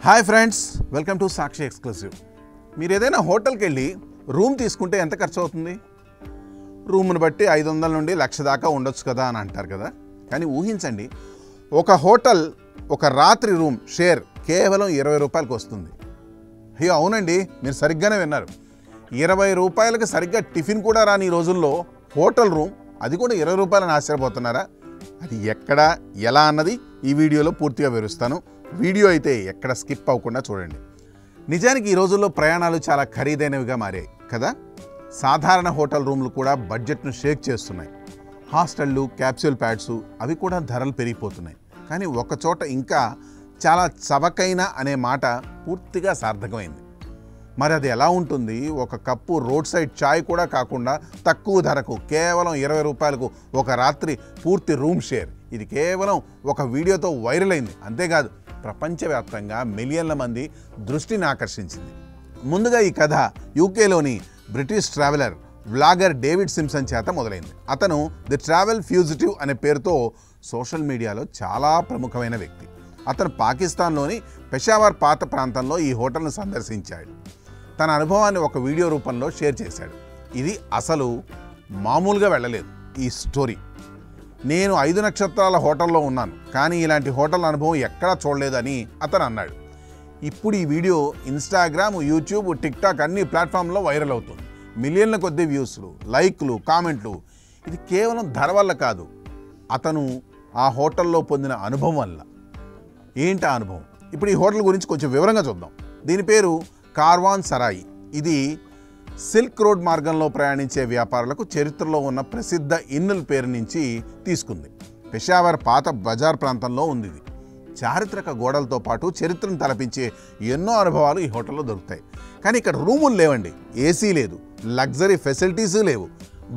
Hi friends, welcome to Sakshi exclusive. మీరు ఏదైనా హోటల్కి వెళ్ళి రూమ్ తీసుకుంటే ఎంత ఖర్చు అవుతుంది? రూమ్ను బట్టి 500 నుండి 1,00,000 దాకా ఉండొచ్చు కదా అని అంటారు కదా. కానీ ఊహించండి, ఒక హోటల్ ఒక రాత్రి రూమ్ షేర్ కేవలం 20 రూపాయలకు వస్తుంది. అయ్యో అవునండి, మీరు సరిగ్గానే విన్నారు. 20 రూపాయలకు సరిగ్గా టిఫిన్ కూడా రాని ఈ రోజుల్లో హోటల్ రూమ్, అది కూడా 20 రూపాయలని ఆశ్చర్యపోతున్నారా? అది ఎక్కడ ఎలా అన్నది ఈ వీడియోలో పూర్తిగా వివరిస్తాను. వీడియో అయితే ఎక్కడ స్కిప్ అవ్వకుండా చూడండి. నిజానికి ఈ రోజుల్లో ప్రయాణాలు చాలా ఖరీదైనవిగా మారాయి కదా. సాధారణ హోటల్ రూమ్లు కూడా బడ్జెట్ను షేక్ చేస్తున్నాయి. హాస్టళ్ళు, క్యాప్సూల్ ప్యాడ్స్ అవి కూడా ధరలు పెరిగిపోతున్నాయి. కానీ ఒక చోట ఇంకా చాలా చవకైన అనే మాట పూర్తిగా సార్థకమైంది. మరి అది ఎలా ఉంటుంది? ఒక కప్పు రోడ్ సైడ్ చాయ్ కూడా కాకుండా తక్కువ ధరకు కేవలం 20 రూపాయలకు ఒక రాత్రి పూర్తి రూమ్ షేర్. ఇది కేవలం ఒక వీడియోతో వైరల్ అయింది. అంతేకాదు, ప్రపంచవ్యాప్తంగా మిలియన్ల మంది దృష్టిని ఆకర్షించింది. ముందుగా ఈ కథ యూకేలోని British traveller vlogger David Simpson చేత మొదలైంది. అతను ది ట్రావెల్ ఫ్యూజిటివ్ అనే పేరుతో సోషల్ మీడియాలో చాలా ప్రముఖమైన వ్యక్తి. అతను పాకిస్తాన్లోని పెషావర్ పాత ప్రాంతంలో ఈ హోటల్ను సందర్శించాడు. తన అనుభవాన్ని ఒక వీడియో రూపంలో షేర్ చేశాడు. ఇది అసలు మామూలుగా వెళ్ళలేదు ఈ స్టోరీ. నేను 5 నక్షత్రాల హోటల్లో ఉన్నాను, కానీ ఇలాంటి హోటల్ అనుభవం ఎక్కడా చూడలేదని అతను అన్నాడు. ఇప్పుడు ఈ వీడియో ఇన్స్టాగ్రామ్, యూట్యూబ్, టిక్టాక్ అన్ని ప్లాట్ఫామ్లో వైరల్ అవుతుంది. మిలియన్ల కొద్ది వ్యూస్లు, లైక్లు, కామెంట్లు. ఇది కేవలం ధర వల్ల కాదు, అతను ఆ హోటల్లో పొందిన అనుభవం వల్ల. ఏంటి ఆ అనుభవం? ఇప్పుడు ఈ హోటల్ గురించి కొంచెం వివరంగా చూద్దాం. దీని పేరు కార్వాన్ సరాయి. ఇది సిల్క్ రోడ్ మార్గంలో ప్రయాణించే వ్యాపారులకు చరిత్రలో ఉన్న ప్రసిద్ధ ఇన్నుల పేరు నుంచి తీసుకుంది. పెషావర్ పాత బజార్ ప్రాంతంలో ఉంది. ఇది చారిత్రక గోడలతో పాటు చరిత్రను తలపించే ఎన్నో అనుభవాలు ఈ హోటల్లో దొరుకుతాయి. కానీ ఇక్కడ రూములు లేవండి, ఏసీ లేదు, లగ్జరీ ఫెసిలిటీస్ లేవు.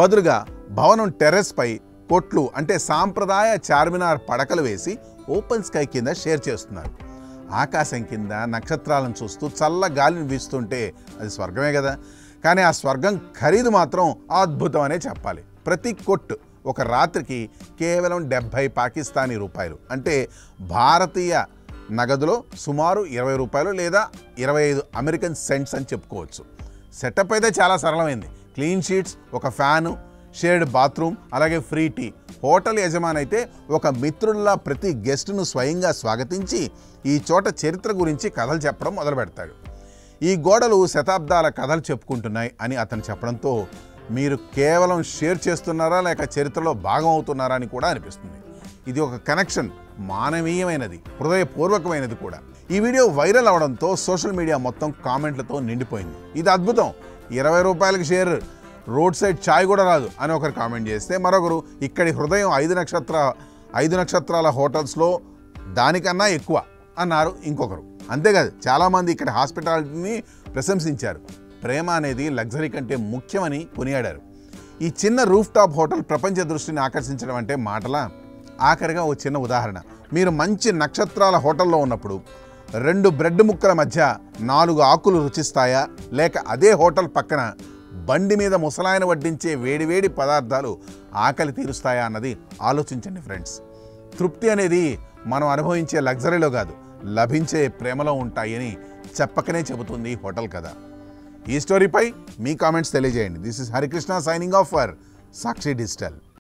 బదులుగా భవనం టెర్రస్పై కొట్లు అంటే సాంప్రదాయ చార్మినార్ పడకలు వేసి ఓపెన్ స్కై కింద షేర్ చేస్తున్నారు. ఆకాశం కింద నక్షత్రాలను చూస్తూ చల్ల గాలిని వీస్తుంటే అది స్వర్గమే కదా. కానీ ఆ స్వర్గం ఖరీదు మాత్రం అద్భుతమనే చెప్పాలి. ప్రతి కొట్టు ఒక రాత్రికి కేవలం 70 పాకిస్తానీ రూపాయలు, అంటే భారతీయ నగదులో సుమారు 20 రూపాయలు లేదా 25 అమెరికన్ సెంట్స్ అని చెప్పుకోవచ్చు. సెటప్ అయితే చాలా సరళమైంది. క్లీన్ షీట్స్, ఒక ఫ్యాను, షేర్డ్ బాత్రూమ్, అలాగే ఫ్రీ టీ. హోటల్ యజమాని అయితే ఒక మిత్రుల్లా ప్రతి గెస్ట్ను స్వయంగా స్వాగతించి ఈ చోట చరిత్ర గురించి కథలు చెప్పడం మొదలు పెడతాడు. ఈ గోడలు శతాబ్దాల కథలు చెప్పుకుంటున్నాయి అని అతను చెప్పడంతో మీరు కేవలం షేర్ చేస్తున్నారా లేక చరిత్రలో భాగం అవుతున్నారా అని కూడా అనిపిస్తుంది. ఇది ఒక కనెక్షన్, మానవీయమైనది, హృదయపూర్వకమైనది కూడా. ఈ వీడియో వైరల్ అవడంతో సోషల్ మీడియా మొత్తం కామెంట్లతో నిండిపోయింది. ఇది అద్భుతం, 20 రూపాయలకి షేర్, రోడ్ సైడ్ ఛాయ్ కూడా రాదు అని ఒకరు కామెంట్ చేస్తే, మరొకరు ఇక్కడి హృదయం 5 నక్షత్రాల హోటల్స్లో దానికన్నా ఎక్కువ అన్నారు ఇంకొకరు. అంతేకాదు, చాలామంది ఇక్కడ హాస్పిటాలిటీని ప్రశంసించారు. ప్రేమ అనేది లగ్జరీ కంటే ముఖ్యమని కొనియాడారు. ఈ చిన్న రూఫ్ టాప్ హోటల్ ప్రపంచ దృష్టిని ఆకర్షించడం అంటే మాటలా? ఆఖరిగా ఒక చిన్న ఉదాహరణ. మీరు మంచి నక్షత్రాల హోటల్లో ఉన్నప్పుడు 2 బ్రెడ్ ముక్కల మధ్య 4 ఆకులు రుచిస్తాయా, లేక అదే హోటల్ పక్కన బండి మీద ముసలాయన వడ్డించే వేడివేడి పదార్థాలు ఆకలి తీరుస్తాయా అన్నది ఆలోచించండి ఫ్రెండ్స్. తృప్తి అనేది మనం అనుభవించే లగ్జరీలో కాదు, లభించే ప్రేమలో ఉంటాయని చెప్పకనే చెబుతుంది ఈ హోటల్ కథ. ఈ స్టోరీపై మీ కామెంట్స్ తెలియజేయండి. This is Harikrishna signing off for Sakshi digital.